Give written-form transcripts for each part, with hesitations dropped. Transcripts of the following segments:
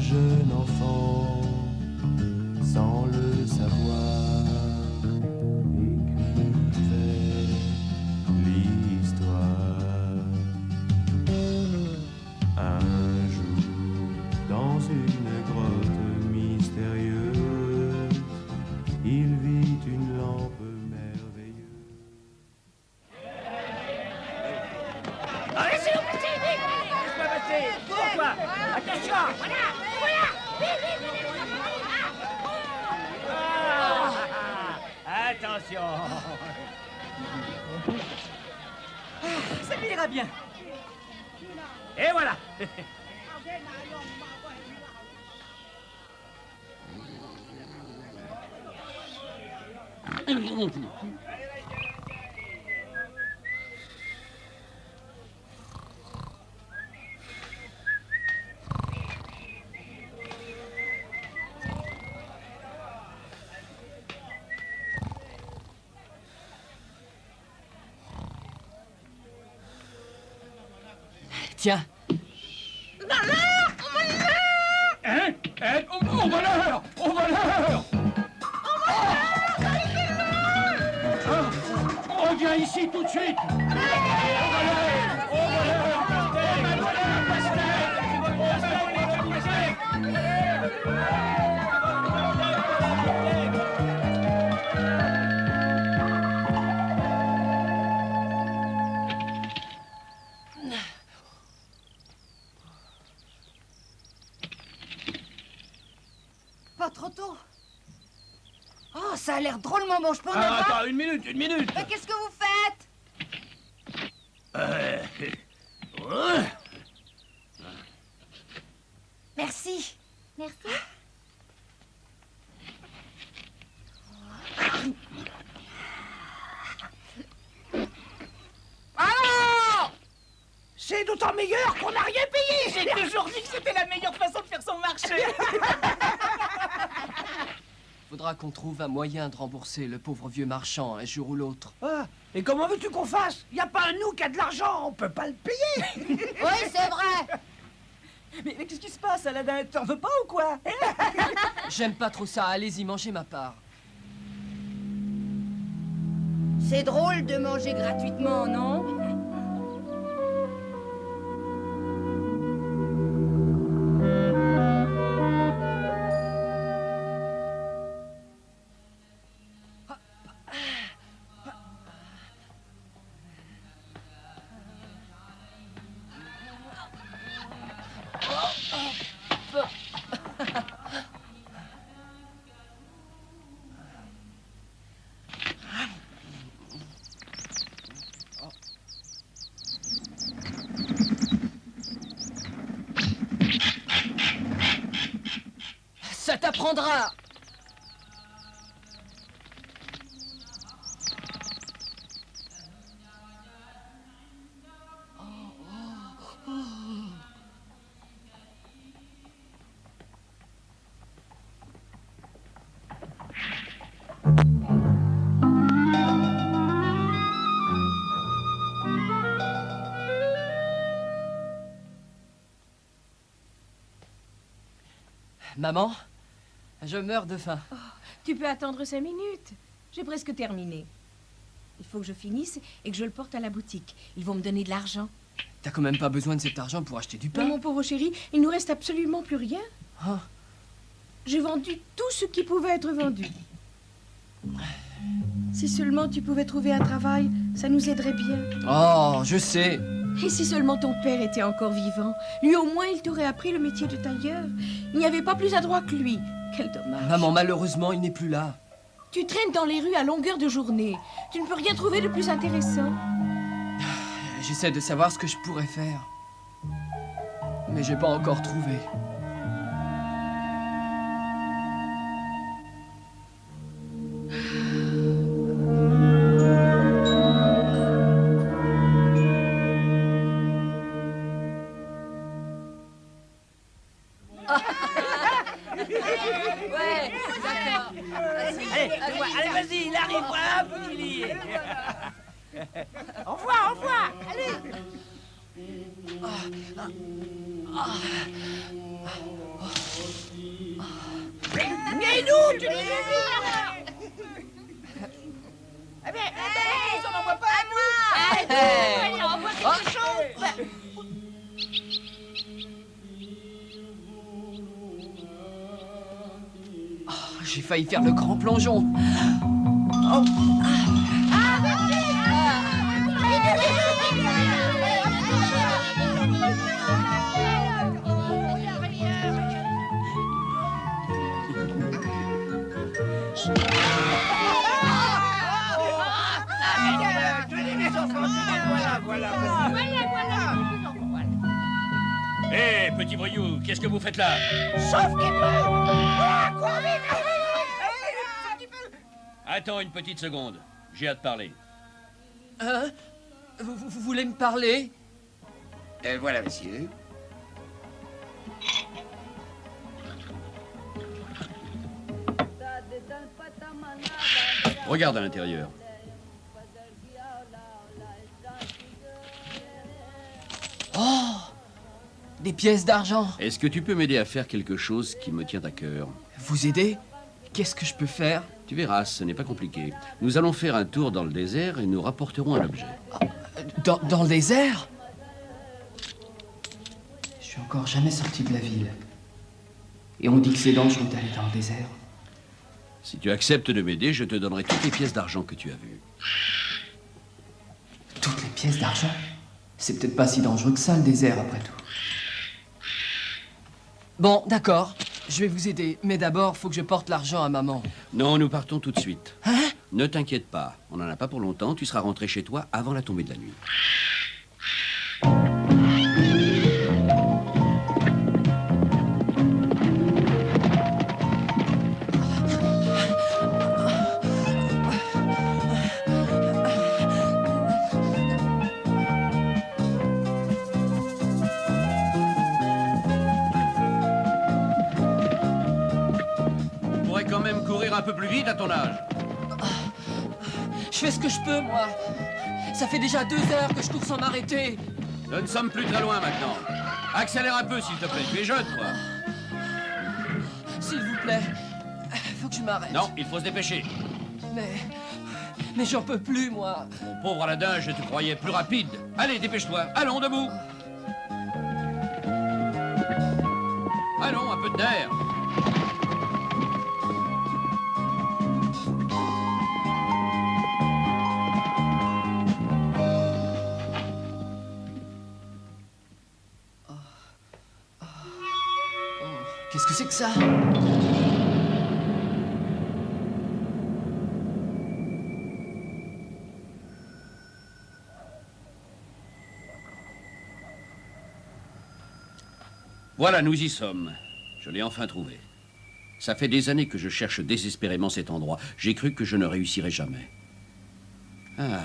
jeune enfant, sans le savoir, écrivait l'histoire. Un jour, dans une grotte mystérieuse, il vit une lampe merveilleuse. Laissez-nous passer, vite! Laisse-moi passer! Pourquoi? Attention! Voilà! Voilà! Vite, vite, vite! Attention! Ça lui ira bien. Et voilà! Tiens. Hein? Au voleur! Au voleur! Reviens ici tout de suite! Au voleur! Au voleur! Pas trop tôt. Oh, ça a l'air drôlement bon, je peux en avoir? Attends, une minute! Mais qu'est-ce que vous faites? Merci. Merci. Alors! C'est d'autant meilleur qu'on n'a rien payé! J'ai toujours dit que c'était la meilleure façon de faire son marché. Faudra qu'on trouve un moyen de rembourser le pauvre vieux marchand un jour ou l'autre. Ah, et comment veux-tu qu'on fasse? Y a pas nous qui a de l'argent, on peut pas le payer! Oui, c'est vrai. Mais qu'est-ce qui se passe, Aladin? T'en veux pas ou quoi? J'aime pas trop ça, allez-y, mangez ma part. C'est drôle de manger gratuitement, non? Ça t'apprendra. Maman, je meurs de faim. Oh, tu peux attendre 5 minutes. J'ai presque terminé. Il faut que je finisse et que je le porte à la boutique. Ils vont me donner de l'argent. T'as quand même pas besoin de cet argent pour acheter du pain. Mais mon pauvre chéri, il nous reste absolument plus rien. Ah. J'ai vendu tout ce qui pouvait être vendu. Si seulement tu pouvais trouver un travail, ça nous aiderait bien. Oh, je sais. Et si seulement ton père était encore vivant, lui au moins il t'aurait appris le métier de tailleur. Il n'y avait pas plus adroit que lui. Quel dommage. Maman, malheureusement, il n'est plus là. Tu traînes dans les rues à longueur de journée. Tu ne peux rien trouver de plus intéressant. J'essaie de savoir ce que je pourrais faire. Mais j'ai pas encore trouvé. Ouais, d'accord. Allez, vas-y, il arrive, voilà, petit lit. Au revoir, au revoir. Allez. tu nous Eh bien, on n'en voit pas à moi. Allez, envoie quelque chose. J'ai failli faire le grand plongeon. Oh. Hé, petit voyou, qu'est-ce que vous faites là? Attends une petite seconde. J'ai hâte de parler. Hein? Vous voulez me parler? Voilà, monsieur. Regarde à l'intérieur. Oh! Des pièces d'argent. Est-ce que tu peux m'aider à faire quelque chose qui me tient à cœur? Vous aider? Qu'est-ce que je peux faire? Tu verras, ce n'est pas compliqué. Nous allons faire un tour dans le désert et nous rapporterons un objet. Dans le désert? Je suis encore jamais sorti de la ville. Et on dit que c'est dangereux d'aller dans le désert. Si tu acceptes de m'aider, je te donnerai toutes les pièces d'argent que tu as vues. Toutes les pièces d'argent? C'est peut-être pas si dangereux que ça, le désert, après tout. Bon, d'accord. Je vais vous aider. Mais d'abord, faut que je porte l'argent à maman. Non, nous partons tout de suite. Hein? Ne t'inquiète pas, on n'en a pas pour longtemps. Tu seras rentré chez toi avant la tombée de la nuit. Tu pourrais quand même courir un peu plus vite à ton âge. Je fais ce que je peux, moi. Ça fait déjà 2 heures que je cours sans m'arrêter. Nous ne sommes plus très loin maintenant. Accélère un peu, s'il te plaît. Tu es jeune, toi. S'il vous plaît, faut que je m'arrête. Non, il faut se dépêcher. Mais j'en peux plus, moi. Mon pauvre Aladin, je te croyais plus rapide. Allez, dépêche-toi. Allons, debout. Allons, un peu d'air. Qu'est-ce que c'est que ça? Voilà, nous y sommes. Je l'ai enfin trouvé. Ça fait des années que je cherche désespérément cet endroit. J'ai cru que je ne réussirais jamais. Ah.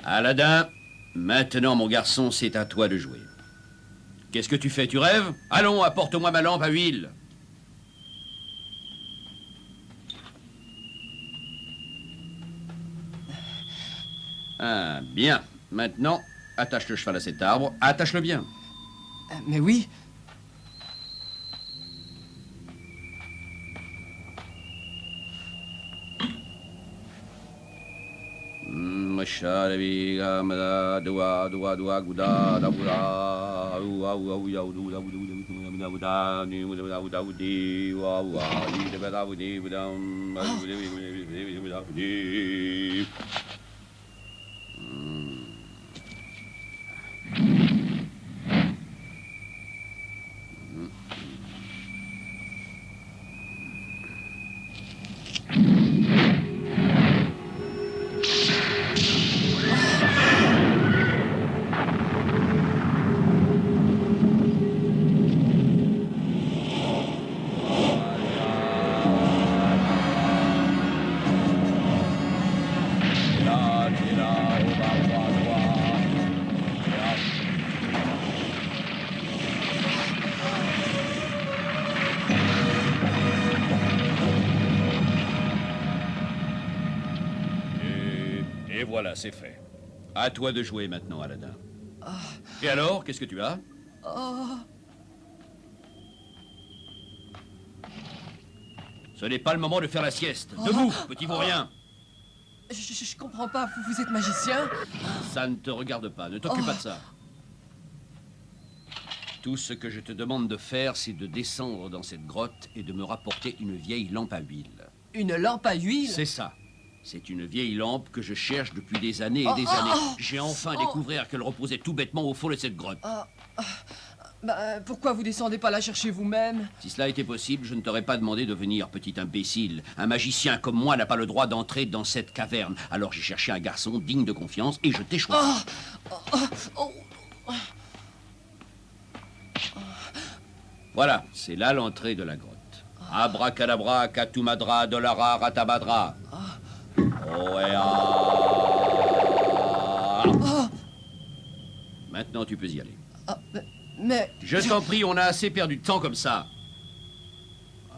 Aladin, maintenant, mon garçon, c'est à toi de jouer. Qu'est-ce que tu fais? Tu rêves? Allons, apporte-moi ma lampe à huile. Ah, bien. Maintenant, attache le cheval à cet arbre. Attache-le bien. Mais oui. Et voilà, c'est fait. À toi de jouer maintenant, Aladin. Et alors, qu'est-ce que tu as? Ce n'est pas le moment de faire la sieste. Debout, petit vaurien. Je comprends pas, vous êtes magicien? Ça ne te regarde pas, ne t'occupe pas de ça. Tout ce que je te demande de faire, c'est de descendre dans cette grotte et de me rapporter une vieille lampe à huile. Une lampe à huile? C'est ça. C'est une vieille lampe que je cherche depuis des années et des années. J'ai enfin découvert qu'elle reposait tout bêtement au fond de cette grotte. Bah, pourquoi vous descendez pas la chercher vous-même? Si cela était possible, je ne t'aurais pas demandé de venir, petit imbécile. Un magicien comme moi n'a pas le droit d'entrer dans cette caverne. Alors j'ai cherché un garçon digne de confiance et je t'ai choisi. Voilà, c'est là l'entrée de la grotte. Abracadabra, katumadra, dolara, ratabadra. Maintenant, tu peux y aller. Mais... Je t'en prie, on a assez perdu de temps comme ça.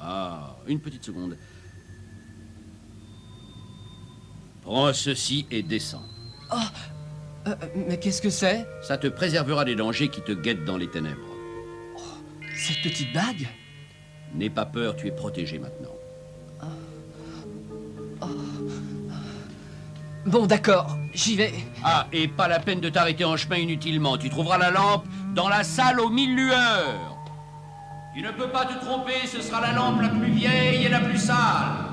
Ah, une petite seconde. Prends ceci et descends. mais qu'est-ce que c'est? Ça te préservera des dangers qui te guettent dans les ténèbres. Cette petite bague? N'aie pas peur, tu es protégé maintenant. Bon, d'accord, j'y vais. Ah, et pas la peine de t'arrêter en chemin inutilement. Tu trouveras la lampe dans la salle aux 1000 lueurs. Tu ne peux pas te tromper, ce sera la lampe la plus vieille et la plus sale.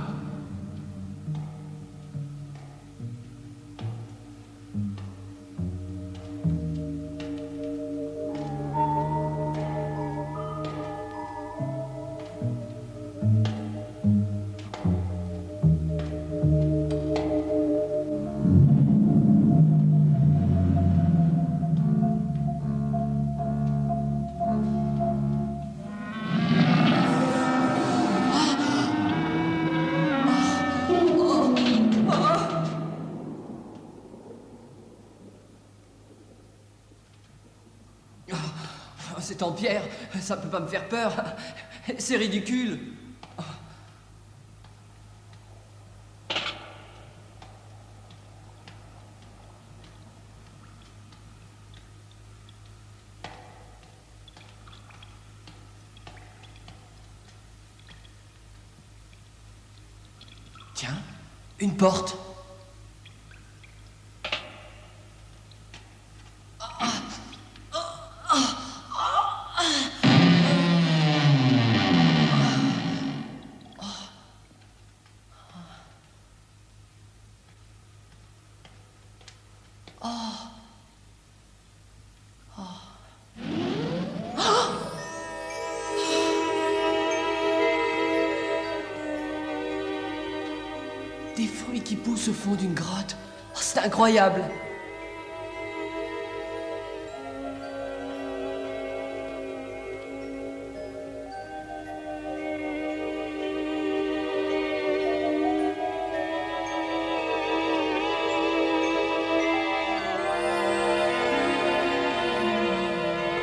C'est en pierre, ça peut pas me faire peur. C'est ridicule. Tiens, une porte. Des fruits qui poussent au fond d'une grotte. Oh, c'est incroyable.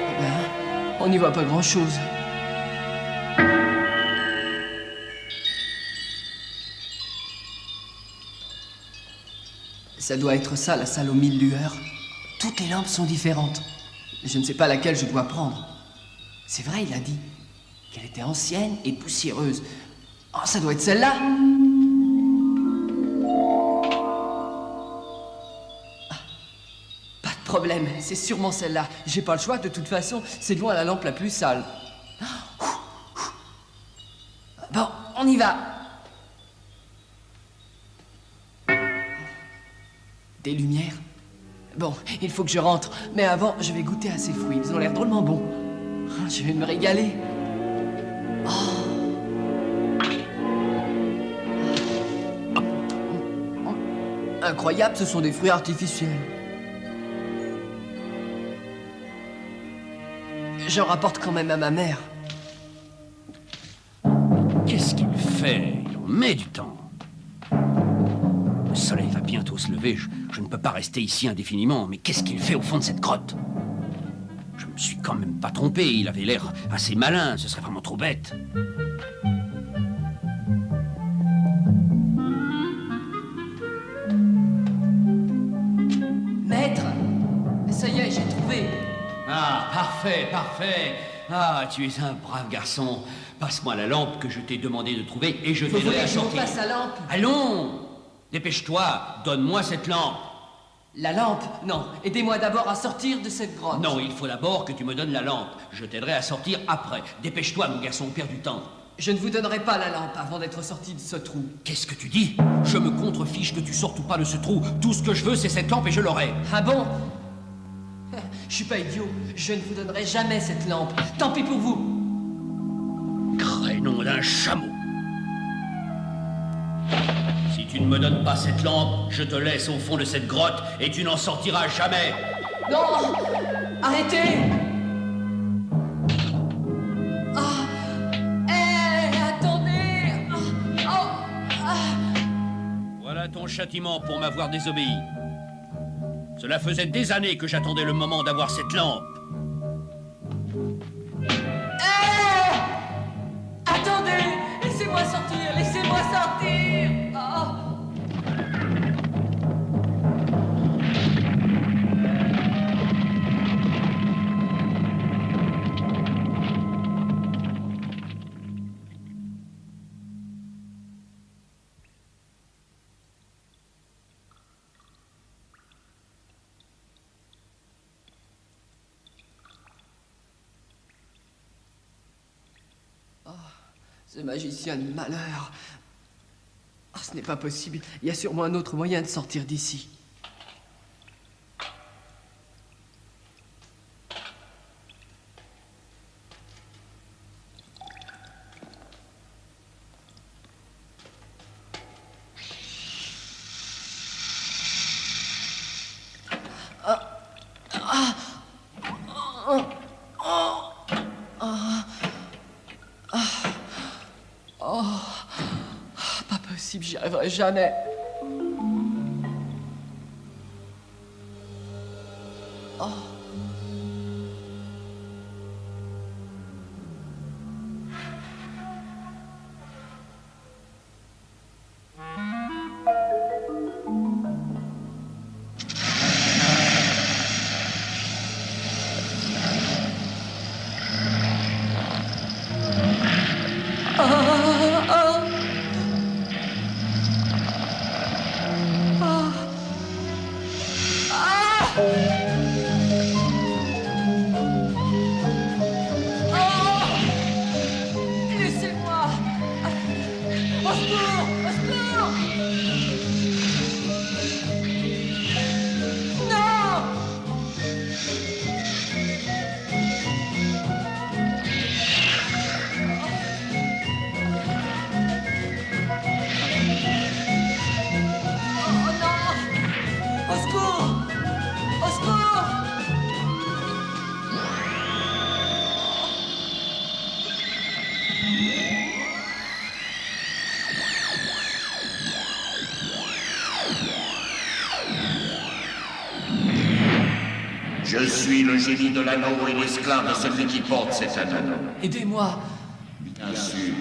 Eh ben, on n'y voit pas grand-chose. Ça doit être ça, la salle aux 1000 lueurs. Toutes les lampes sont différentes. Je ne sais pas laquelle je dois prendre. C'est vrai, il a dit qu'elle était ancienne et poussiéreuse. Oh, ça doit être celle-là. Ah, pas de problème, c'est sûrement celle-là. J'ai pas le choix, de toute façon, c'est loin la lampe la plus sale. Bon, on y va. Des lumières. Bon, il faut que je rentre. Mais avant, je vais goûter à ces fruits. Ils ont l'air drôlement bons. Oh, je vais me régaler. Incroyable, ce sont des fruits artificiels. J'en rapporte quand même à ma mère. Qu'est-ce qu'il fait? Il en met du temps. Le soleil va bientôt se lever. Je ne peux pas rester ici indéfiniment. Mais qu'est-ce qu'il fait au fond de cette grotte? Je me suis quand même pas trompé. Il avait l'air assez malin. Ce serait vraiment trop bête. Maître, ça y est, j'ai trouvé. Ah, parfait, parfait. Ah, tu es un brave garçon. Passe-moi la lampe que je t'ai demandé de trouver et je Vous t'aiderai voulez à que je vous sortir. passe la lampe? Allons! Dépêche-toi, donne-moi cette lampe. La lampe? Non. Aidez-moi d'abord à sortir de cette grotte. Non, il faut d'abord que tu me donnes la lampe. Je t'aiderai à sortir après. Dépêche-toi, mon garçon, on perd du temps. Je ne vous donnerai pas la lampe avant d'être sorti de ce trou. Qu'est-ce que tu dis? Je me contrefiche que tu sortes ou pas de ce trou. Tout ce que je veux, c'est cette lampe et je l'aurai. Ah bon? Je suis pas idiot. Je ne vous donnerai jamais cette lampe. Tant pis pour vous. Crénom d'un chameau. Si tu ne me donnes pas cette lampe, je te laisse au fond de cette grotte et tu n'en sortiras jamais. Non! Arrêtez! Ah! Hé! Attendez! Voilà ton châtiment pour m'avoir désobéi. Cela faisait des années que j'attendais le moment d'avoir cette lampe. Hé! Attendez! Laissez-moi sortir! Laissez-moi sortir! Ah! Ce magicien de malheur. Ah, ce n'est pas possible. Il y a sûrement un autre moyen de sortir d'ici. Pas possible, j'y arriverai jamais. Laissez-moi! Au secours! Au secours! Non! Oh non! Au secours! Au secours! Je suis le génie de l'anneau et l'esclave de celui qui porte cet anneau. Aidez-moi! Bien sûr,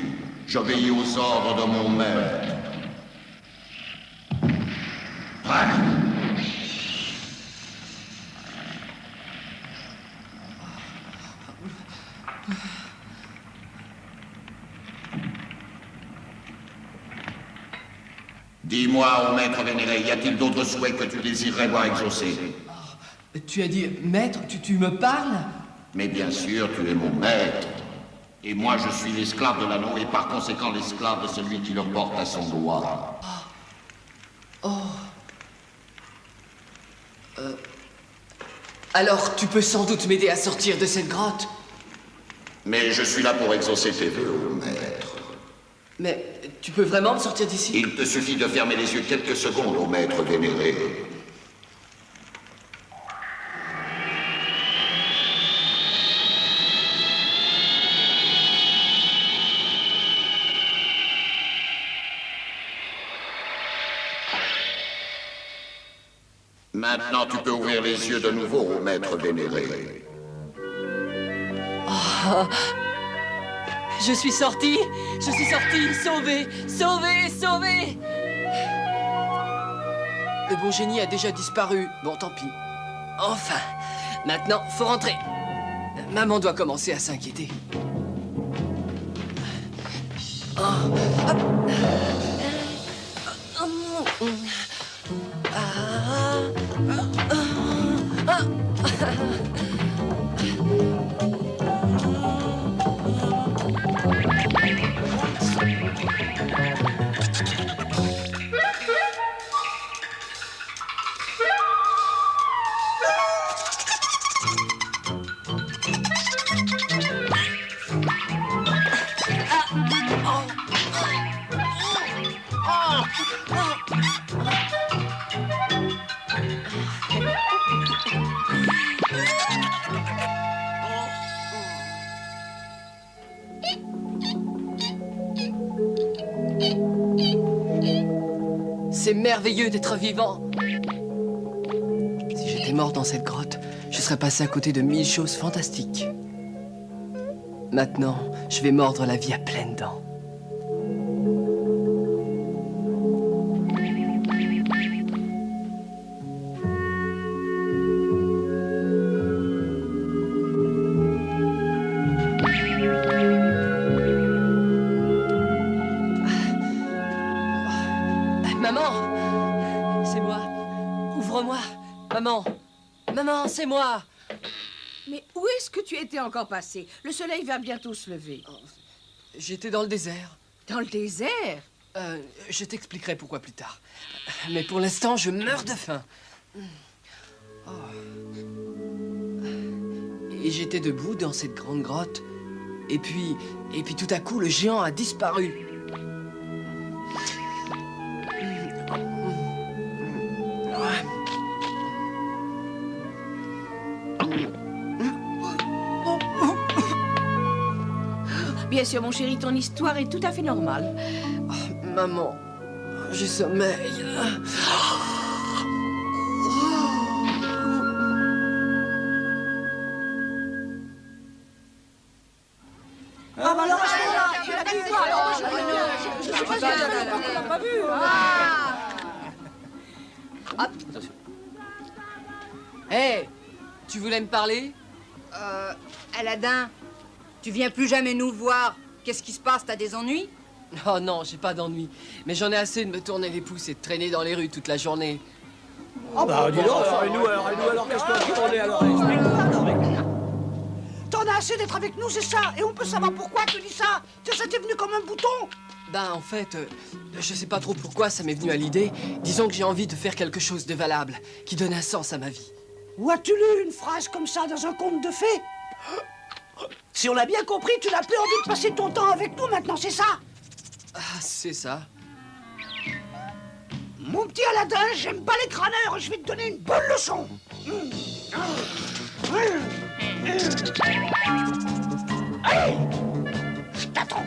j'obéis aux ordres de mon maître. Prêt? Dis-moi, ô maître vénéré, y a-t-il d'autres souhaits que tu désirerais voir exaucés? Tu as dit, maître, tu me parles? Mais bien sûr, tu es mon maître. Et moi, je suis l'esclave de l'anneau et par conséquent l'esclave de celui qui le porte à son doigt. Alors, tu peux sans doute m'aider à sortir de cette grotte. Mais je suis là pour exaucer tes vœux, ô maître. Mais tu peux vraiment me sortir d'ici? Il te suffit de fermer les yeux quelques secondes, ô maître vénéré. Maintenant, tu peux ouvrir les yeux de nouveau, ô maître vénéré. Je suis sortie, sauvée, sauvée, sauvée. Le bon génie a déjà disparu. Bon, tant pis. Enfin, maintenant, faut rentrer. Maman doit commencer à s'inquiéter. C'est merveilleux d'être vivant. Si j'étais mort dans cette grotte, je serais passé à côté de 1000 choses fantastiques. Maintenant, je vais mordre la vie à pleines dents. Maman, c'est moi. Ouvre-moi. Maman. Maman, c'est moi. Mais où est-ce que tu étais encore passé? Le soleil va bientôt se lever. Oh, j'étais dans le désert. Dans le désert? Je t'expliquerai pourquoi plus tard. Mais pour l'instant, je meurs de faim. Oh. Et j'étais debout dans cette grande grotte. Et puis tout à coup, le géant a disparu. Bien sûr, mon chéri, ton histoire est tout à fait normale. Oh, maman, j'ai sommeil. Ah, bah alors, tu l'as vu, toi, alors, je sais pas si tu l'as pas vu. Attention. Hé, tu voulais me parler? Aladin, tu viens plus jamais nous voir. Qu'est-ce qui se passe? T'as des ennuis? Oh non, j'ai pas d'ennui. Mais j'en ai assez de me tourner les pouces et de traîner dans les rues toute la journée. Ah bah dis donc, et nous alors qu'est-ce qu'on est alors? T'en as assez d'être avec nous, c'est ça? Et on peut savoir pourquoi tu dis ça? Ça t'est venu comme un bouton? Ben, en fait, je sais pas trop pourquoi ça m'est venu à l'idée. Disons que j'ai envie de faire quelque chose de valable, qui donne un sens à ma vie. Où as-tu lu une phrase comme ça dans un conte de fées? Si on l'a bien compris, tu n'as plus envie de passer ton temps avec nous maintenant, c'est ça? Ah, c'est ça. Mon petit Aladin, j'aime pas les crâneurs, je vais te donner une bonne leçon. Allez, je t'attends.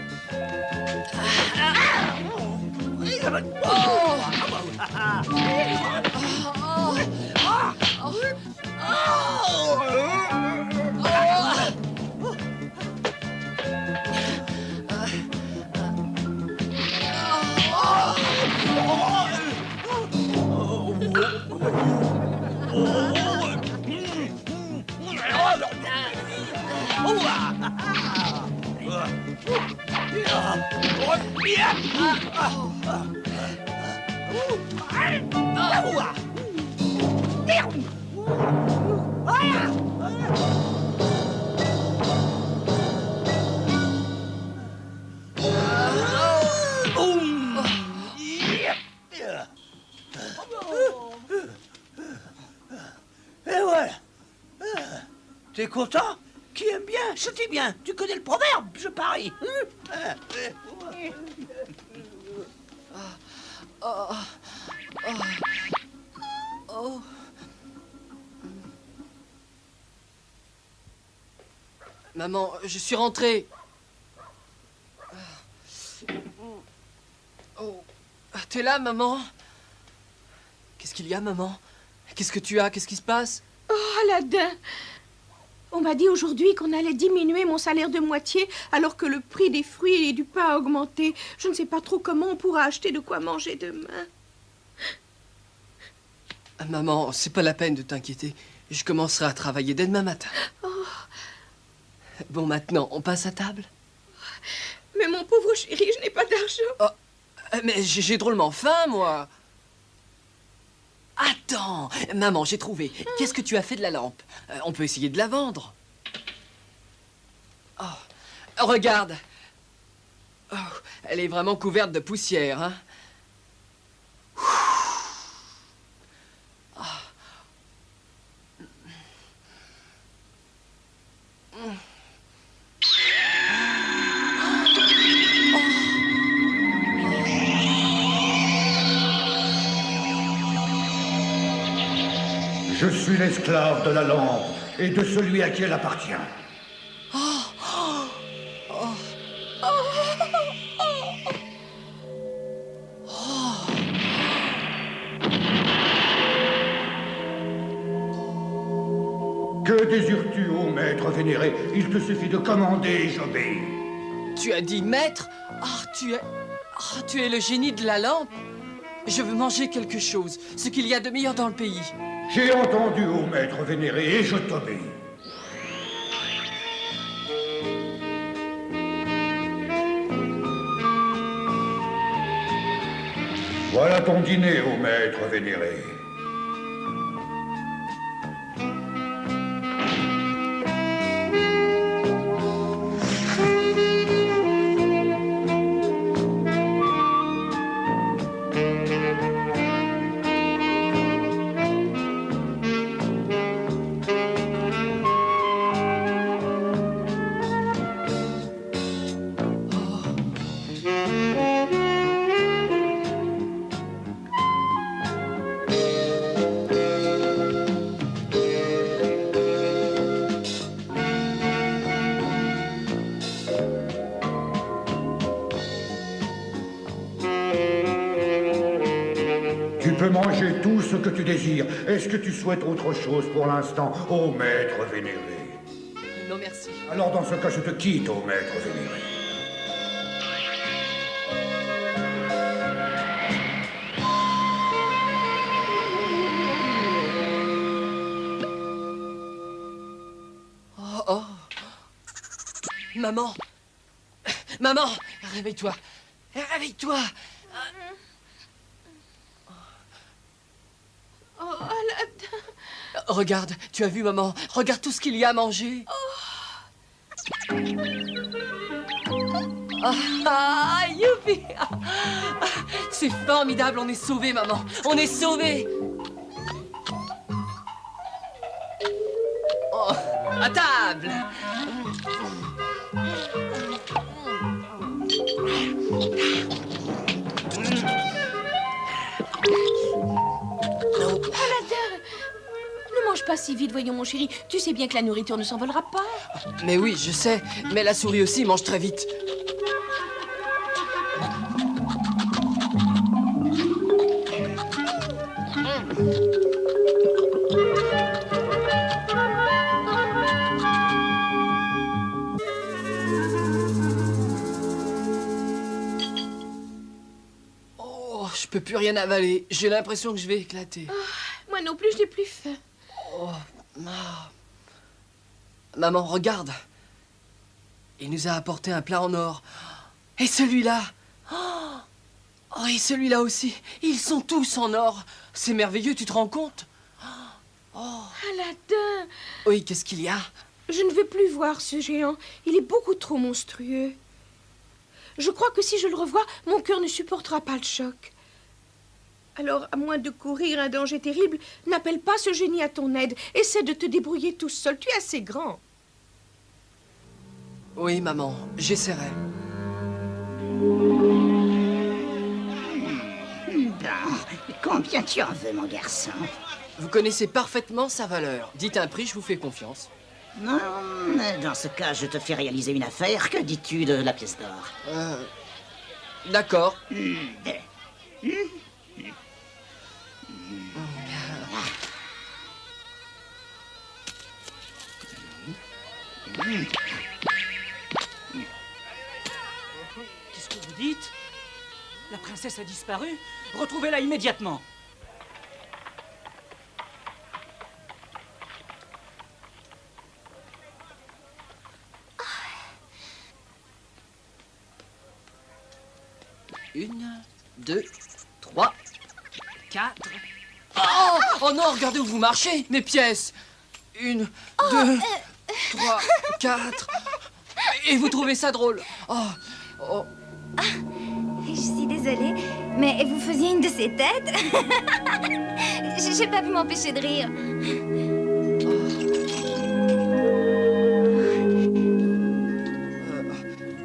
Et voilà. T'es content? Qui aime bien, c'était bien. Tu connais le proverbe, je parie. Maman, je suis rentré. Oh, t'es là, maman? Qu'est-ce qu'il y a, maman? Qu'est-ce que tu as? Qu'est-ce qui se passe? Oh, Aladin! On m'a dit aujourd'hui qu'on allait diminuer mon salaire de moitié alors que le prix des fruits et du pain a augmenté. Je ne sais pas trop comment on pourra acheter de quoi manger demain. Maman, c'est pas la peine de t'inquiéter. Je commencerai à travailler dès demain matin. Oh. Bon, maintenant, on passe à table? Mais mon pauvre chéri, je n'ai pas d'argent. Oh, mais j'ai drôlement faim, moi. Attends, maman, j'ai trouvé. Qu'est-ce que tu as fait de la lampe? On peut essayer de la vendre. Oh, regarde. Oh, elle est vraiment couverte de poussière, hein? Je suis l'esclave de la lampe et de celui à qui elle appartient. Que désires-tu, ô maître vénéré? Il te suffit de commander et j'obéis. Tu as dit maître? Tu es le génie de la lampe. Je veux manger quelque chose, ce qu'il y a de meilleur dans le pays. J'ai entendu, ô maître vénéré, et je t'obéis. Voilà ton dîner, ô maître vénéré. Tu peux manger tout ce que tu désires. Est-ce que tu souhaites autre chose pour l'instant, ô maître vénéré? Non, merci. Alors dans ce cas, je te quitte, ô maître vénéré. Oh, oh. Maman! Maman! Réveille-toi! Réveille-toi! Oh, Aladdin. Regarde, tu as vu, maman? Regarde tout ce qu'il y a à manger. Ah, youpi! C'est formidable, on est sauvés, maman. On est sauvés. Oh, à table. Aladdin, ne mange pas si vite, voyons mon chéri. Tu sais bien que la nourriture ne s'envolera pas. Mais oui, je sais. Mais la souris aussi mange très vite. Oh, je peux plus rien avaler. J'ai l'impression que je vais éclater. Moi non plus, je n'ai plus faim. Oh, maman, regarde. Il nous a apporté un plat en or. Et celui-là. Oh, et celui-là aussi. Ils sont tous en or. C'est merveilleux, tu te rends compte? Oh. Aladdin, Oui, qu'est-ce qu'il y a? je ne veux plus voir ce géant. Il est beaucoup trop monstrueux. Je crois que si je le revois, mon cœur ne supportera pas le choc. Alors, à moins de courir un danger terrible, n'appelle pas ce génie à ton aide. Essaie de te débrouiller tout seul. Tu es assez grand. Oui, maman, j'essaierai. Combien tu en veux, mon garçon? Vous connaissez parfaitement sa valeur. Dites un prix, je vous fais confiance. Non, dans ce cas, je te fais réaliser une affaire. Que dis-tu de la pièce d'or? D'accord. Qu'est-ce que vous dites? La princesse a disparu? Retrouvez-la immédiatement. 1, 2, 3, 4... Oh, oh non, regardez où vous marchez, mes pièces. 1, 2, 3, 4... Et vous trouvez ça drôle? Oh, oh. Je suis désolée, mais vous faisiez une de ces têtes. J'ai pas pu m'empêcher de rire.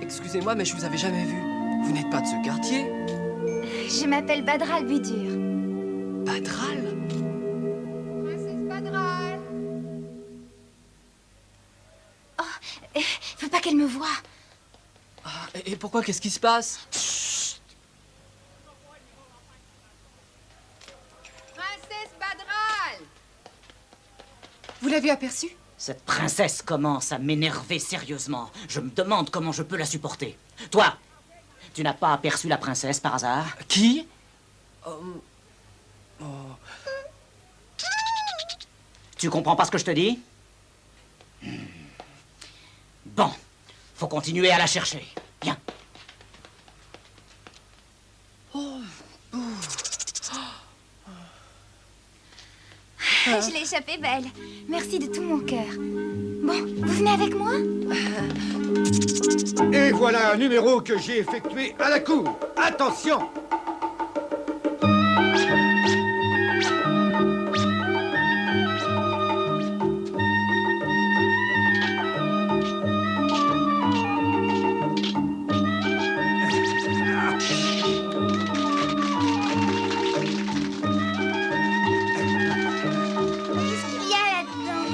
Excusez-moi, mais je vous avais jamais vu. Vous n'êtes pas de ce quartier? Je m'appelle Badral Budur. Badral? Princesse Badral. Oh, faut pas qu'elle me voie. Ah, et pourquoi? Qu'est-ce qui se passe? Princesse Badral. Vous l'avez aperçue? Cette princesse commence à m'énerver sérieusement. Je me demande comment je peux la supporter. Toi, tu n'as pas aperçu la princesse par hasard? Qui? Tu comprends pas ce que je te dis? Bon, faut continuer à la chercher. Viens. Je l'ai échappé belle. Merci de tout mon cœur. Bon, vous venez avec moi? Et voilà un numéro que j'ai effectué à la cour. Attention! Qu'est-ce qu'il y a là-dedans?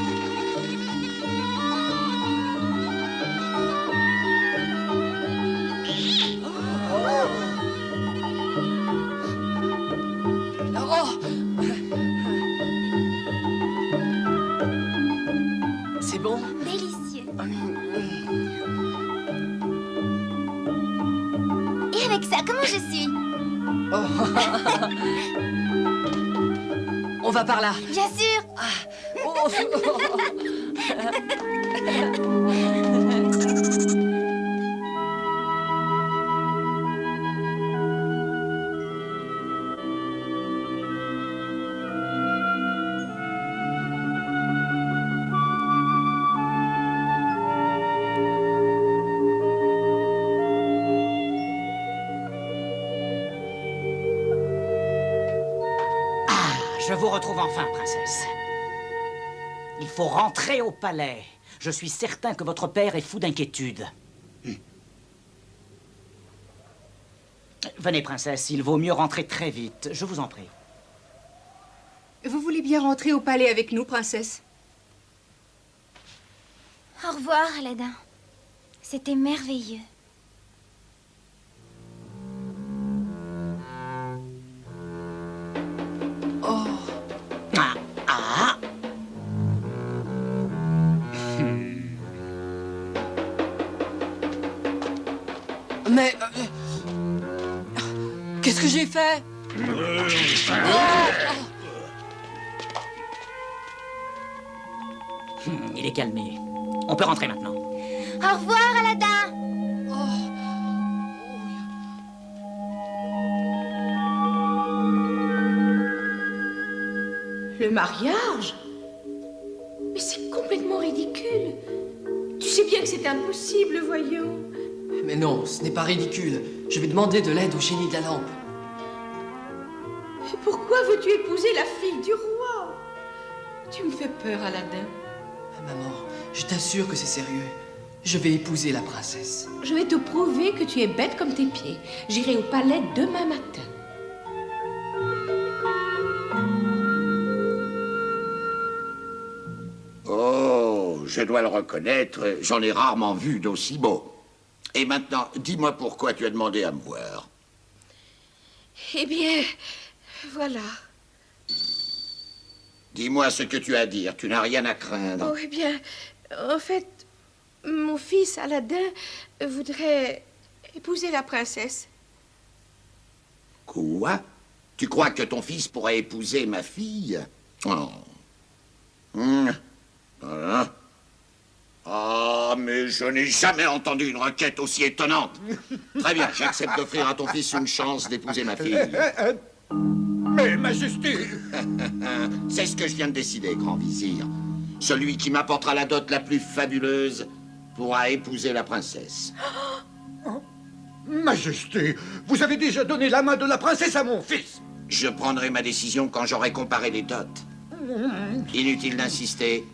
C'est bon? Délicieux. Et avec ça, comment je suis? On va par là. Bien sûr. Je vous retrouve enfin, princesse. Il faut rentrer au palais. Je suis certain que votre père est fou d'inquiétude. Venez, princesse, il vaut mieux rentrer très vite. Je vous en prie. Vous voulez bien rentrer au palais avec nous, princesse? Au revoir, Aladdin. C'était merveilleux. Mais... qu'est-ce que j'ai fait? Il est calmé. On peut rentrer maintenant. Au revoir, Aladdin. Le mariage? Mais c'est complètement ridicule. Tu sais bien que c'est impossible, voyons. Mais non, ce n'est pas ridicule. Je vais demander de l'aide au génie de la lampe. Et pourquoi veux-tu épouser la fille du roi? Tu me fais peur, Aladdin. Maman, je t'assure que c'est sérieux. Je vais épouser la princesse. Je vais te prouver que tu es bête comme tes pieds. J'irai au palais demain matin. Oh, je dois le reconnaître, j'en ai rarement vu d'aussi beau. Et maintenant, dis-moi pourquoi tu as demandé à me voir. Eh bien, voilà. Dis-moi ce que tu as à dire, tu n'as rien à craindre. Oh, eh bien, en fait, mon fils Aladdin voudrait épouser la princesse. Quoi? Tu crois que ton fils pourrait épouser ma fille? Oh. Voilà. Ah, mais je n'ai jamais entendu une requête aussi étonnante. Très bien, j'accepte d'offrir à ton fils une chance d'épouser ma fille. Mais, Majesté... C'est ce que je viens de décider, grand vizir. Celui qui m'apportera la dot la plus fabuleuse pourra épouser la princesse. Majesté, vous avez déjà donné la main de la princesse à mon fils. Je prendrai ma décision quand j'aurai comparé les dots. Inutile d'insister.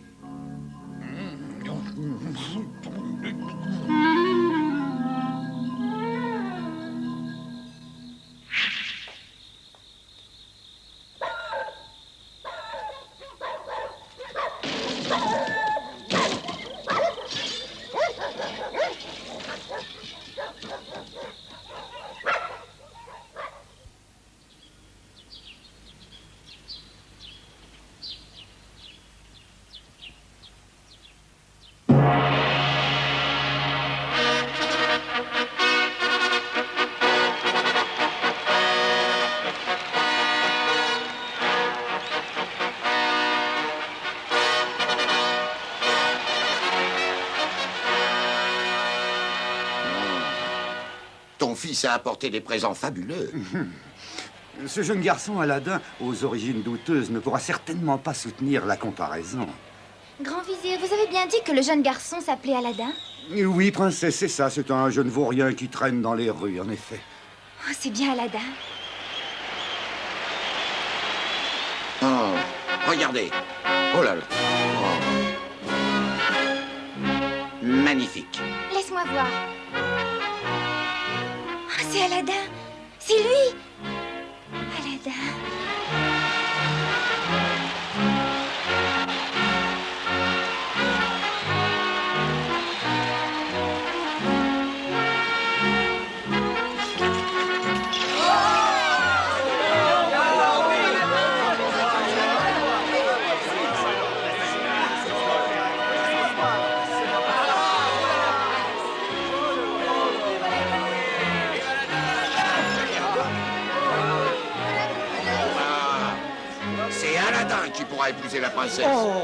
Ton fils a apporté des présents fabuleux. Ce jeune garçon Aladin, aux origines douteuses, ne pourra certainement pas soutenir la comparaison. Grand vizir, vous avez bien dit que le jeune garçon s'appelait Aladin? Oui, princesse, c'est ça. C'est un jeune vaurien qui traîne dans les rues, en effet. Oh, c'est bien Aladin. Oh, regardez. Oh là là. Oh. Magnifique. Laisse-moi voir. Oh, c'est Aladin. C'est lui. Aladin. C'est Aladin qui pourra épouser la princesse. Oh.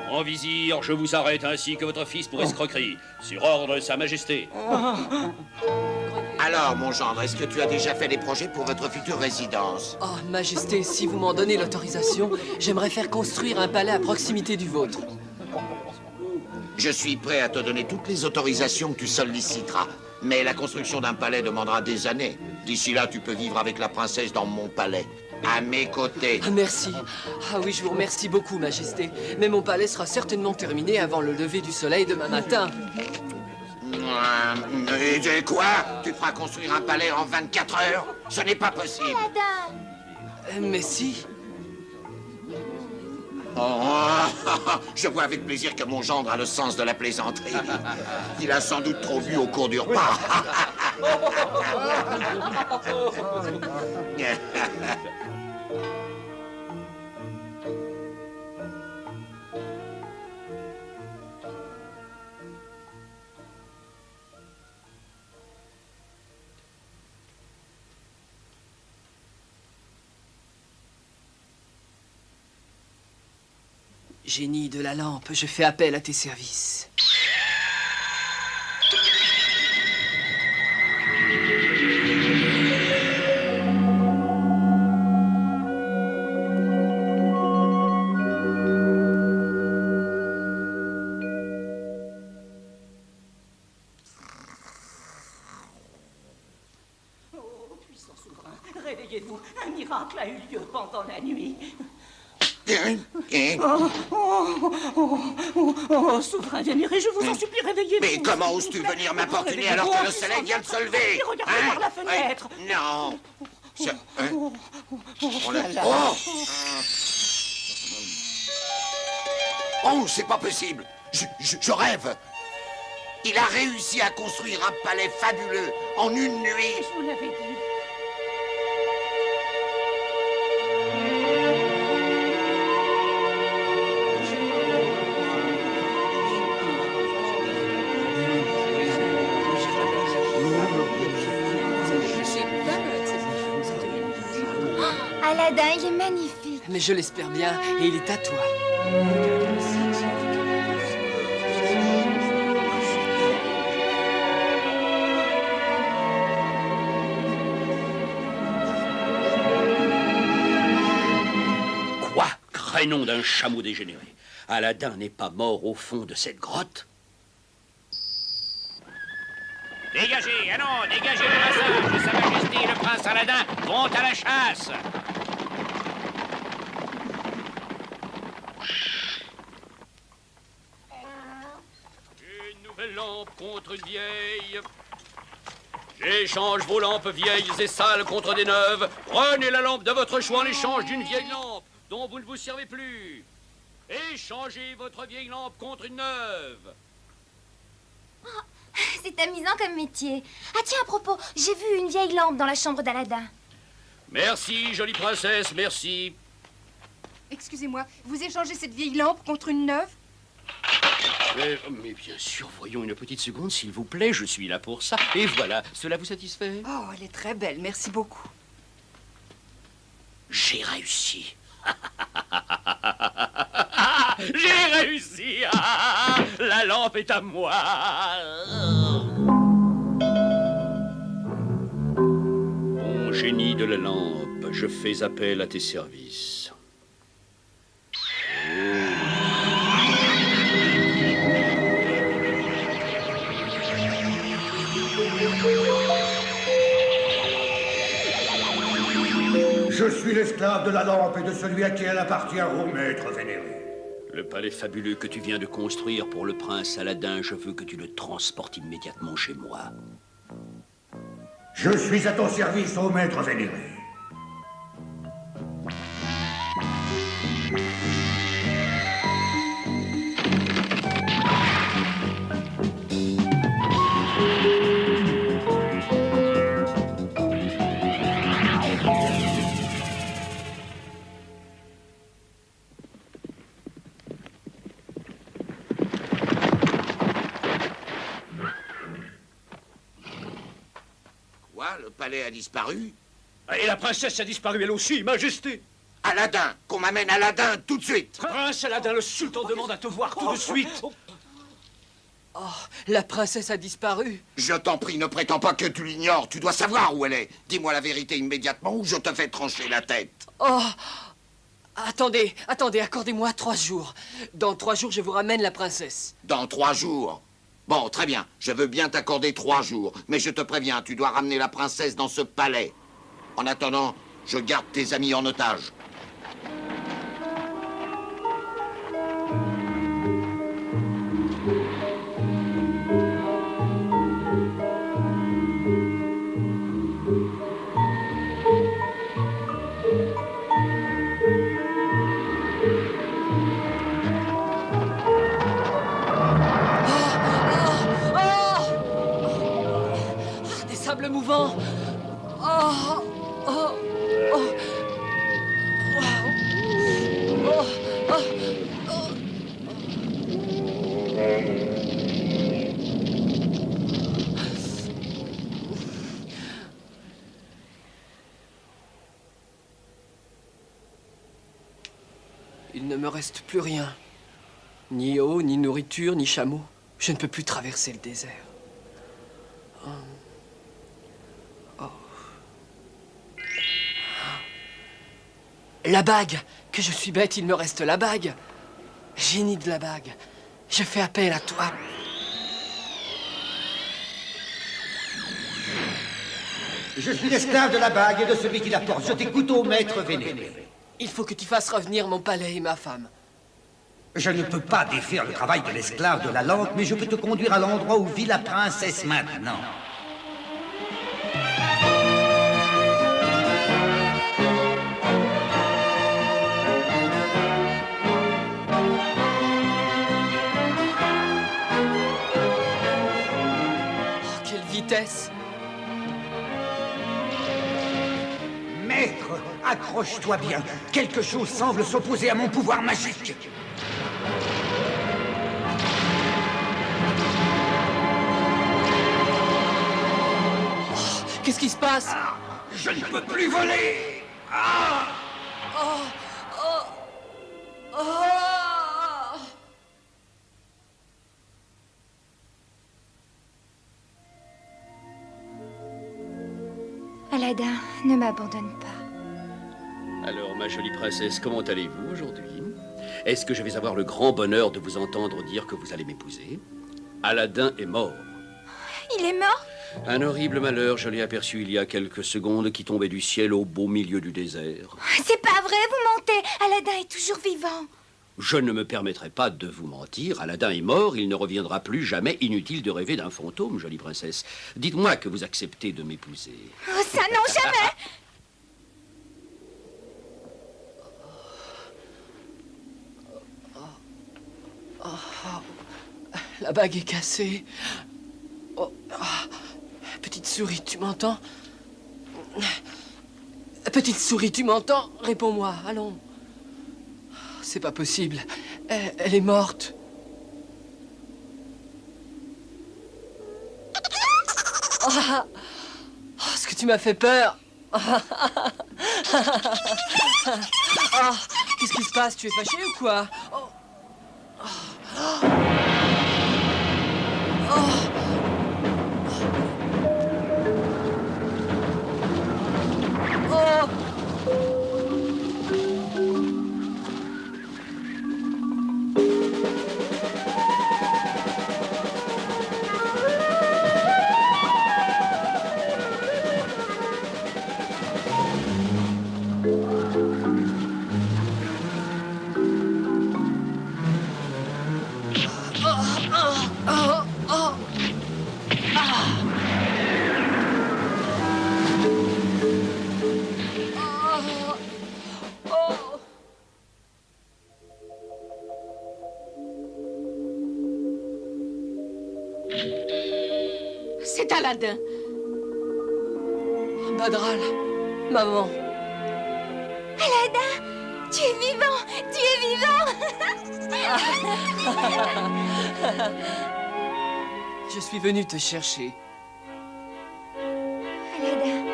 Grand vizir, je vous arrête ainsi que votre fils pour escroquerie, sur ordre de Sa Majesté. Alors, mon gendre, est-ce que tu as déjà fait des projets pour votre future résidence? Oh, Majesté, si vous m'en donnez l'autorisation, j'aimerais faire construire un palais à proximité du vôtre. Je suis prêt à te donner toutes les autorisations que tu solliciteras. Mais la construction d'un palais demandera des années. D'ici là, tu peux vivre avec la princesse dans mon palais, à mes côtés. Ah, merci. Ah oui, je vous remercie beaucoup, Majesté. Mais mon palais sera certainement terminé avant le lever du soleil demain matin. Et quoi? Tu feras construire un palais en 24 heures? Ce n'est pas possible. Mais si. Je vois avec plaisir que mon gendre a le sens de la plaisanterie. Il a sans doute trop bu au cours du repas. Génie de la lampe, je fais appel à tes services. Oh, puissant souverain, réveillez-vous. Un miracle a eu lieu pendant la nuit. Oh, souverain vénéré, je vous en supplie, réveillez-vous. Mais comment oses-tu venir m'importuner alors que le soleil vient de se lever? Regardez par la fenêtre. Non. On l'a... Oh! Oh, c'est pas possible. Je rêve. Il a réussi à construire un palais fabuleux en une nuit. Je vous l'avais dit. Aladdin, il est magnifique. Mais je l'espère bien, et il est à toi. Quoi? Crénom d'un chameau dégénéré. Aladdin n'est pas mort au fond de cette grotte? Dégagez, ah non, dégagez le passage. Sa Majesté et le prince Aladdin vont à la chasse. Une nouvelle lampe contre une vieille. J'échange vos lampes vieilles et sales contre des neuves. Prenez la lampe de votre choix en échange d'une vieille lampe dont vous ne vous servez plus. Échangez votre vieille lampe contre une neuve. Oh, c'est amusant comme métier. Ah tiens, à propos, j'ai vu une vieille lampe dans la chambre d'Aladin. Merci, jolie princesse, merci. Excusez-moi, vous échangez cette vieille lampe contre une neuve? Mais bien sûr, voyons une petite seconde, s'il vous plaît, je suis là pour ça. Et voilà, cela vous satisfait? Oh, elle est très belle, merci beaucoup. J'ai réussi. J'ai réussi. La lampe est à moi. Bon génie de la lampe, je fais appel à tes services. Je suis l'esclave de la lampe et de celui à qui elle appartient, ô maître vénéré. Le palais fabuleux que tu viens de construire pour le prince Aladdin, je veux que tu le transportes immédiatement chez moi. Je suis à ton service, ô maître vénéré. Le palais a disparu. Et la princesse a disparu elle aussi, Majesté. Aladdin, qu'on m'amène Aladdin tout de suite. Prince Aladdin, le sultan demande à te voir tout de suite. Oh, la princesse a disparu. Je t'en prie, ne prétends pas que tu l'ignores. Tu dois savoir où elle est. Dis-moi la vérité immédiatement ou je te fais trancher la tête. Oh, attendez, accordez-moi 3 jours. Dans 3 jours, je vous ramène la princesse. Dans 3 jours? Bon, très bien. Je veux bien t'accorder 3 jours. Mais je te préviens, tu dois ramener la princesse dans ce palais. En attendant, je garde tes amis en otage. Sable mouvant. Oh, oh, oh. Oh, oh, oh. Il ne me reste plus rien. Ni eau, ni nourriture, ni chameau. Je ne peux plus traverser le désert. Oh. La bague! Que je suis bête, il me reste la bague. Génie de la bague, je fais appel à toi. Je suis l'esclave de la bague et de celui qui la porte. Je t'écoute, ô maître vénéré. Il faut que tu fasses revenir mon palais et ma femme. Je ne peux pas défaire le travail de l'esclave de la lampe, mais je peux te conduire à l'endroit où vit la princesse maintenant. vitesse. Maître, accroche-toi bien. Quelque chose semble s'opposer à mon pouvoir magique. Qu'est-ce qui se passe? Je ne peux plus voler. Ah! Oh, oh, oh. Aladdin, ne m'abandonne pas. Alors, ma jolie princesse, comment allez-vous aujourd'hui? Est-ce que je vais avoir le grand bonheur de vous entendre dire que vous allez m'épouser? Aladdin est mort. Il est mort? Un horrible malheur, je l'ai aperçu il y a quelques secondes, qui tombait du ciel au beau milieu du désert. C'est pas vrai, vous mentez. Aladdin est toujours vivant. Je ne me permettrai pas de vous mentir. Aladdin est mort, il ne reviendra plus jamais. Inutile de rêver d'un fantôme, jolie princesse. Dites-moi que vous acceptez de m'épouser. Oh, ça non, jamais. La bague est cassée. Oh, petite souris, tu m'entends? Petite souris, tu m'entends? Réponds-moi, allons. C'est pas possible. Elle est morte. Oh, ce que tu m'as fait peur. Qu'est-ce qui se passe? Tu es fâché ou quoi? C'est Aladdin. Badral, maman. Aladdin, tu es vivant, tu es vivant. Je suis venu te chercher. Aladdin.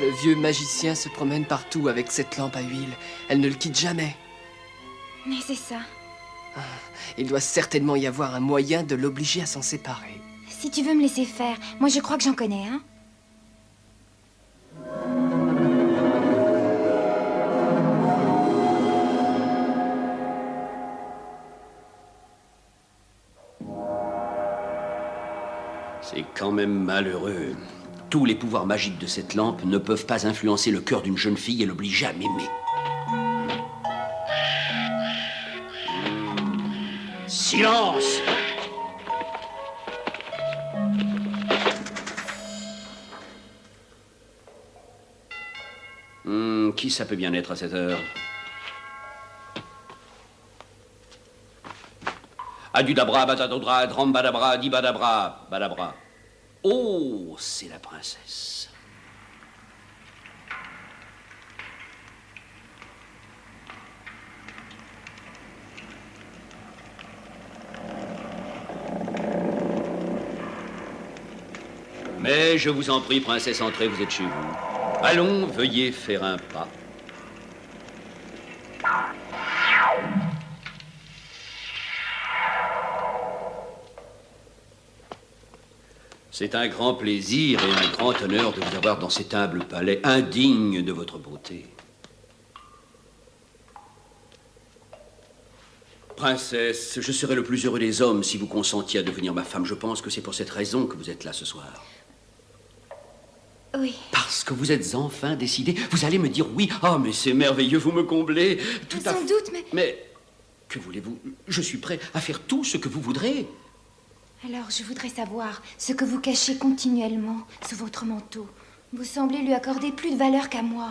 Le vieux magicien se promène partout avec cette lampe à huile. Elle ne le quitte jamais. Mais c'est ça. Il doit certainement y avoir un moyen de l'obliger à s'en séparer. Si tu veux me laisser faire, moi je crois que j'en connais, hein. C'est quand même malheureux. Tous les pouvoirs magiques de cette lampe ne peuvent pas influencer le cœur d'une jeune fille et l'obliger à m'aimer. Silence! Qui ça peut bien être à cette heure? Adudabra, batadodra, drambadabra, dibadabra, badabra. Oh, c'est la princesse. Mais je vous en prie, princesse, entrez, vous êtes chez vous. Allons, veuillez faire un pas. C'est un grand plaisir et un grand honneur de vous avoir dans cet humble palais indigne de votre beauté. Princesse, je serais le plus heureux des hommes si vous consentiez à devenir ma femme. Je pense que c'est pour cette raison que vous êtes là ce soir. Oui. Parce que vous êtes enfin décidée. Vous allez me dire oui. Oh, mais c'est merveilleux, vous me comblez. Tout Sans doute, mais... Mais, que voulez-vous? Je suis prêt à faire tout ce que vous voudrez. Alors, je voudrais savoir ce que vous cachez continuellement sous votre manteau. Vous semblez lui accorder plus de valeur qu'à moi.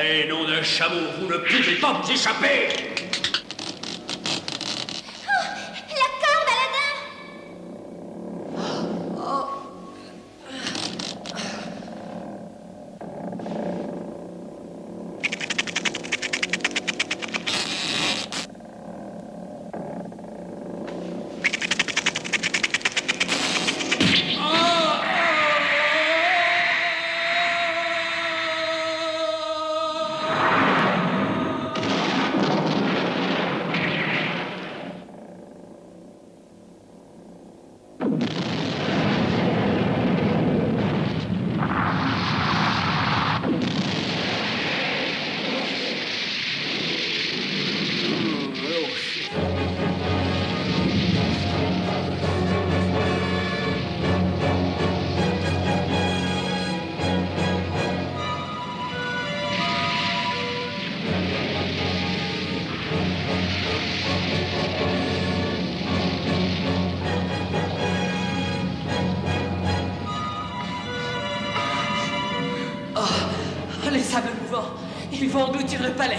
Allez, nom de chameau, vous ne pouvez pas vous échapper! La corde, Aladin! Les sables mouvants, ils vont engloutir le palais.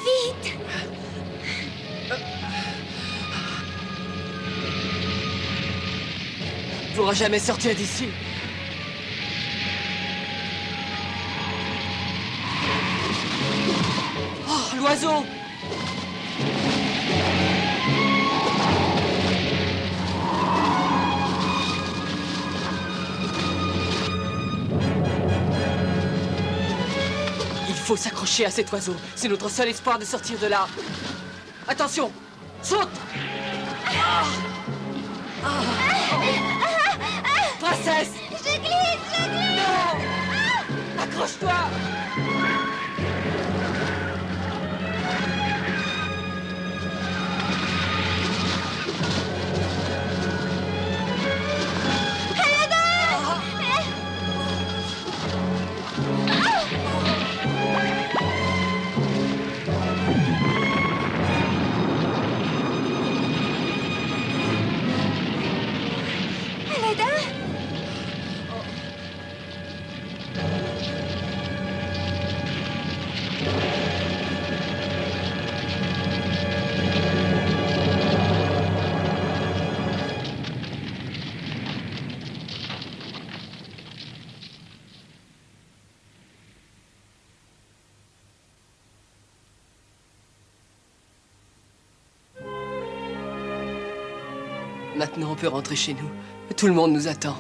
Vite! On ne pourra jamais sortir d'ici. Oh, l'oiseau! Il faut s'accrocher à cet oiseau. C'est notre seul espoir de sortir de là. Attention! Saute! Princesse! Je glisse! Non! Accroche-toi! Maintenant, on peut rentrer chez nous. Tout le monde nous attend.